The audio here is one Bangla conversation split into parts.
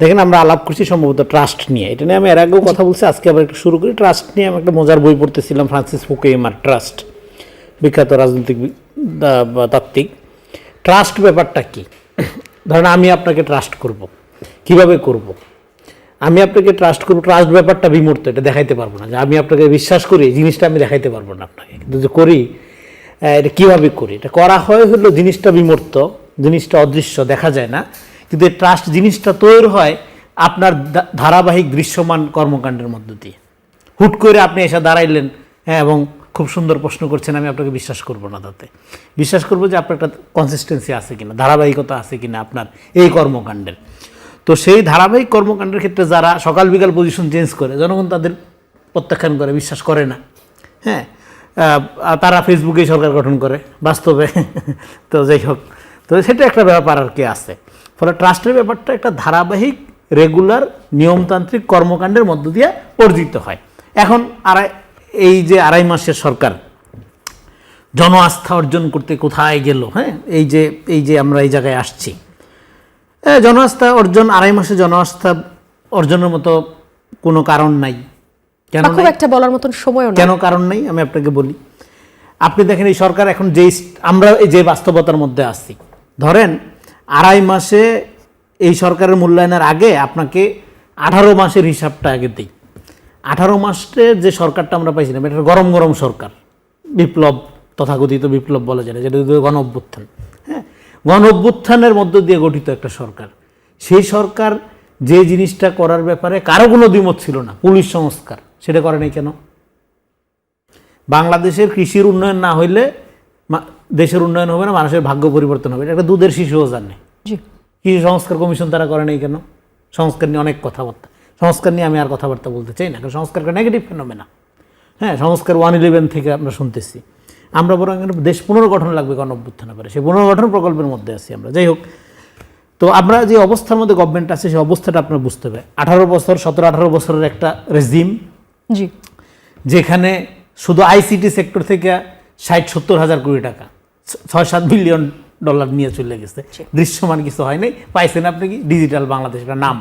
দেখেন আমরা আলাপ করছি সম্ভবত ট্রাস্ট নিয়ে, এটা নিয়ে আমি এর আগেও কথা বলছি, আজকে আবার একটু শুরু করি। ট্রাস্ট নিয়ে আমি একটা মজার বই পড়তেছিলাম, ফ্রান্সিস ফুকুইয়ামার ট্রাস্ট, বিখ্যাত রাজনৈতিক তাত্ত্বিক। ট্রাস্ট ব্যাপারটা কি? ধরেন আমি আপনাকে ট্রাস্ট করব, কিভাবে করব? আমি আপনাকে ট্রাস্ট করবো, ট্রাস্ট ব্যাপারটা বিমূর্ত, এটা দেখাইতে পারবো না। যে আমি আপনাকে বিশ্বাস করি জিনিসটা আমি দেখাইতে পারবো না আপনাকে, কিন্তু যে করি এটা কীভাবে করি, এটা করা হয় হলো জিনিসটা বিমূর্ত, জিনিসটা অদৃশ্য, দেখা যায় না। কিন্তু এই ট্রাস্ট জিনিসটা তৈরি হয় আপনার ধারাবাহিক দৃশ্যমান কর্মকাণ্ডের মধ্য দিয়ে। হুট করে আপনি এসে দাঁড়াইলেন, হ্যাঁ, এবং খুব সুন্দর প্রশ্ন করছেন, আমি আপনাকে বিশ্বাস করব না। তাতে বিশ্বাস করবো যে আপনার একটা কনসিস্টেন্সি আছে কিনা, ধারাবাহিকতা আছে কিনা আপনার এই কর্মকাণ্ডের। তো সেই ধারাবাহিক কর্মকাণ্ডের ক্ষেত্রে যারা সকাল বিকাল পজিশন চেঞ্জ করে, জনগণ তাদের প্রত্যাখ্যান করে, বিশ্বাস করে না। হ্যাঁ, তারা ফেসবুকে সরকার গঠন করে বাস্তবে। তো যাই হোক, তো সেটা একটা ব্যাপার আর কি আছে। ফলে ট্রাস্টের ব্যাপারটা একটা ধারাবাহিক রেগুলার নিয়মতান্ত্রিক কর্মকাণ্ডের মধ্য দিয়ে অর্জিত হয়। এখন এই যে 2.5 মাসের সরকার জন আস্থা অর্জন করতে কোথায় গেল? হ্যাঁ, এই যে আমরা এই জায়গায় আসছি, জন আস্থা অর্জন, 2.5 মাসে জন আস্থা অর্জনের মতো কোনো কারণ নাই। কেন খুব একটা বলার মতন সময়ও না। কেন কারণ নাই আমি আপনাকে বলি। আপনি দেখেন এই সরকার এখন আমরা যে বাস্তবতার মধ্যে আসছি, ধরেন 2.5 মাসে এই সরকারের মূল্যায়নের আগে আপনাকে 18 মাসের হিসাবটা আগে দিই। 18 মাসের যে সরকারটা আমরা পাইছিলাম, এটা গরম গরম সরকার, বিপ্লব, তথাকথিত বিপ্লব বলা যায়, যেটা গণ অভ্যুত্থান। হ্যাঁ, গণ অভ্যুত্থানের মধ্য দিয়ে গঠিত একটা সরকার। সেই সরকার যে জিনিসটা করার ব্যাপারে কারো কোনো দ্বিমত ছিল না, পুলিশ সংস্কার, সেটা করে নাই কেন? বাংলাদেশের কৃষির উন্নয়ন না হইলে দেশের উন্নয়ন হবে না, মানুষের ভাগ্য পরিবর্তন হবে, এটা একটা দুধের শিশুও জানে। কৃষি সংস্কার কমিশন তারা করে নাই কেন? সংস্কার নিয়ে অনেক কথাবার্তা, সংস্কার নিয়ে আমি আর কথাবার্তা বলতে চাই না, কারণ সংস্কারটা নেগেটিভ ফেনোমেনা। হ্যাঁ, সংস্কার 111 থেকে আমরা শুনতেছি। আমরা বরং দেশ পুনর্গঠন লাগবে গণ অভ্যুত্থান করে, সেই পুনর্গঠন প্রকল্পের মধ্যে আছি আমরা। যাই হোক, তো আমরা যে অবস্থার মধ্যে গভর্নমেন্ট আছে, সেই অবস্থাটা আপনার বুঝতে হবে। 18 বছর 17-18 বছরের একটা রেজিম, জি, যেখানে শুধু আইসিটি সেক্টর থেকে 60-70 হাজার কোটি টাকা, $6-7 বিলিয়ন নিয়ে চলে গেছে। দৃশ্যমান কিছু হয় নাই। পাইছেন আপনি কি? ডিজিটাল বাংলাদেশ, একটা নাম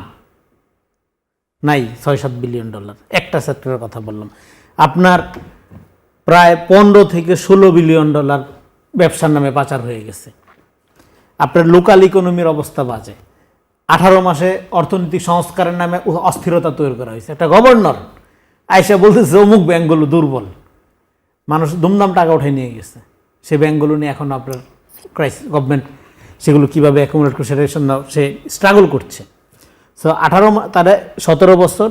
নাই। $6-7 বিলিয়ন একটা সেক্টরের কথা বললাম। আপনার প্রায় 15 থেকে 16 বিলিয়ন ব্যবসার নামে পাচার হয়ে গেছে। আপনার লোকাল ইকোনমির অবস্থা বাজে। 18 মাসে অর্থনৈতিক সংস্কারের নামে অস্থিরতা তৈরি করা হয়েছে। একটা গভর্নর আইসা বলতেছে অমুক ব্যাংকগুলো দুর্বল, মানুষ দুমদাম টাকা উঠে নিয়ে গেছে। সে ব্যাংকগুলো নিয়ে এখন আপনার গভর্নমেন্ট সেগুলো কীভাবে অ্যাকুমুলেট করে সেটা সে স্ট্রাগল করছে। সো 17 বছর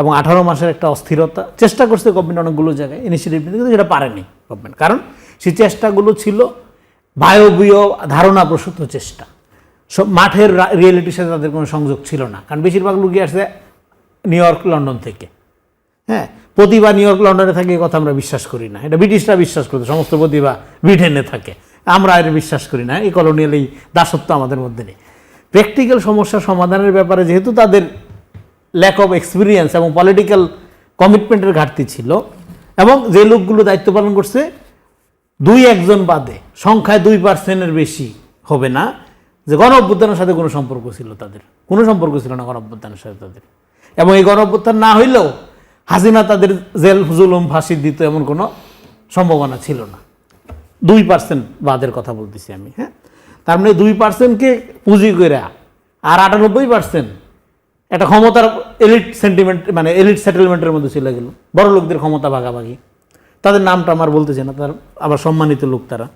এবং 18 মাসের একটা অস্থিরতা চেষ্টা করছে গভর্নমেন্ট অনেকগুলো জায়গায় ইনিশিয়েটিভ নিতে, কিন্তু সেটা পারেনি গভর্নমেন্ট। কারণ সেই চেষ্টাগুলো ছিল বায়বীয় ধারণা প্রসূত চেষ্টা, মাঠের রিয়েলিটির সাথে তাদের কোনো সংযোগ ছিল না। কারণ বেশিরভাগ লোকই আসছে নিউ ইয়র্ক, লন্ডন থেকে। হ্যাঁ, প্রতিভা নিউ ইয়র্ক, লন্ডনে থাকে, এই কথা আমরা বিশ্বাস করি না। এটা ব্রিটিশরা বিশ্বাস করতো, সমস্ত প্রতিভা ব্রিটেনে থাকে। আমরা এটা বিশ্বাস করি না। এই কলোনিয়াল এই দাসত্ব আমাদের মধ্যে নেই। প্র্যাকটিক্যাল সমস্যা সমাধানের ব্যাপারে যেহেতু তাদের ল্যাক অফ এক্সপিরিয়েন্স এবং পলিটিক্যাল কমিটমেন্টের ঘাটতি ছিল, এবং যে লোকগুলো দায়িত্ব পালন করছে 2-1 বাদে সংখ্যায় 2% বেশি হবে না, যে গণ অভ্যুত্থানের সাথে কোনো সম্পর্ক ছিল তাদের, কোনো সম্পর্ক ছিল না গণ অভ্যুত্থানের সাথে তাদের। এবং এই গণ অভ্যুত্থান না হইলেও হাসিনা তাদের জেল জুলুম ফাঁসি দিত এমন কোনো সম্ভাবনা ছিল না। 2% বাদের কথা বলতেছি আমি। হ্যাঁ, তার মানে 2%কে পুঁজি করে আর 98% একটা ক্ষমতার এলিট সেন্টিমেন্ট, মানে এলিট সেটেলমেন্টের মধ্যে চলে গেল। বড় লোকদের ক্ষমতা ভাগাভাগি, তাদের নামটা আমার বলতেছে না, তার আবার সম্মানিত লোক তারা।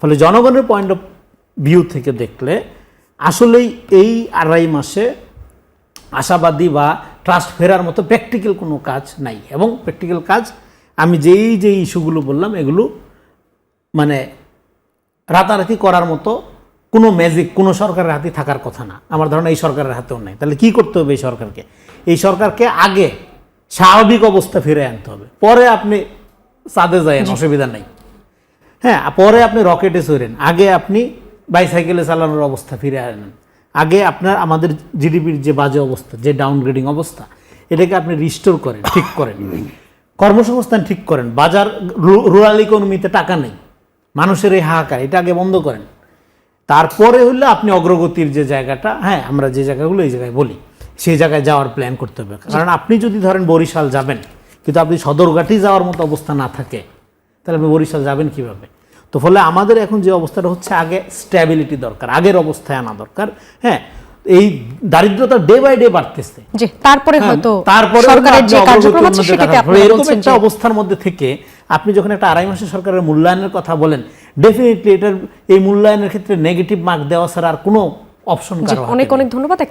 ফলে জনগণের পয়েন্ট অফ ভিউ থেকে দেখলে আসলেই এই 2.5 মাসে আশাবাদী বা ট্রাস্ট ফেরার মতো প্র্যাকটিক্যাল কোনো কাজ নাই। এবং প্র্যাকটিক্যাল কাজ আমি যেই ইস্যুগুলো বললাম, এগুলো মানে রাতারাতি করার মতো কোনো ম্যাজিক কোনো সরকারের হাতে থাকার কথা না। আমার ধারণা এই সরকারের হাতেও নেই। তাহলে কী করতে হবে? এই সরকারকে আগে স্বাভাবিক অবস্থা ফিরে আনতে হবে, পরে আপনি চাঁদে যায়েন, অসুবিধা নেই। হ্যাঁ, পরে আপনি রকেটে চড়েন, আগে আপনি বাইসাইকেলে চালানোর অবস্থা ফিরে আনেন। আগে আমাদের জিডিপির যে বাজে অবস্থা, যে ডাউনগ্রেডিং অবস্থা, এটাকে আপনি রিস্টোর করেন, ঠিক করেন, কর্মসংস্থান ঠিক করেন। বাজার রুরাল ইকোনমিতে টাকা নেই, মানুষের এই হাহাকার, এটা আগে বন্ধ করেন। তারপরে হলে আপনি অগ্রগতির যে জায়গাটা, হ্যাঁ, আমরা যে জায়গাগুলো এই জায়গায় বলি, সেই জায়গায় যাওয়ার প্ল্যান করতে হবে। কারণ আপনি যদি ধরেন বরিশাল যাবেন, কিন্তু আপনি সদরঘাটি যাওয়ার মতো অবস্থা না থাকে, তাহলে আপনি বরিশাল যাবেন কিভাবে? তো ফলে আমাদের এখন যে অবস্থাটা হচ্ছে, আগে স্ট্যাবিলিটি দরকার, আগের অবস্থায় আনা দরকার। হ্যাঁ, এই দারিদ্রতা ডে বাই ডে বাড়তেছে, জি, তারপরে হয়তো তারপরে সরকারের যে কার্যক্রম আছে সেটাতে আপনারা এরকম বলছেন একটা যে অবস্থার মধ্যে থেকে আপনি যখন একটা 2.5 মাসের সরকারের মূল্যায়নের কথা বলেন, ডেফিনেটলি এটার এই মূল্যায়নের ক্ষেত্রে নেগেটিভ মার্ক দেওয়া ছাড়া আর কোনো অপশন কারো হাতে অনেক নেই। অনেক ধন্যবাদ।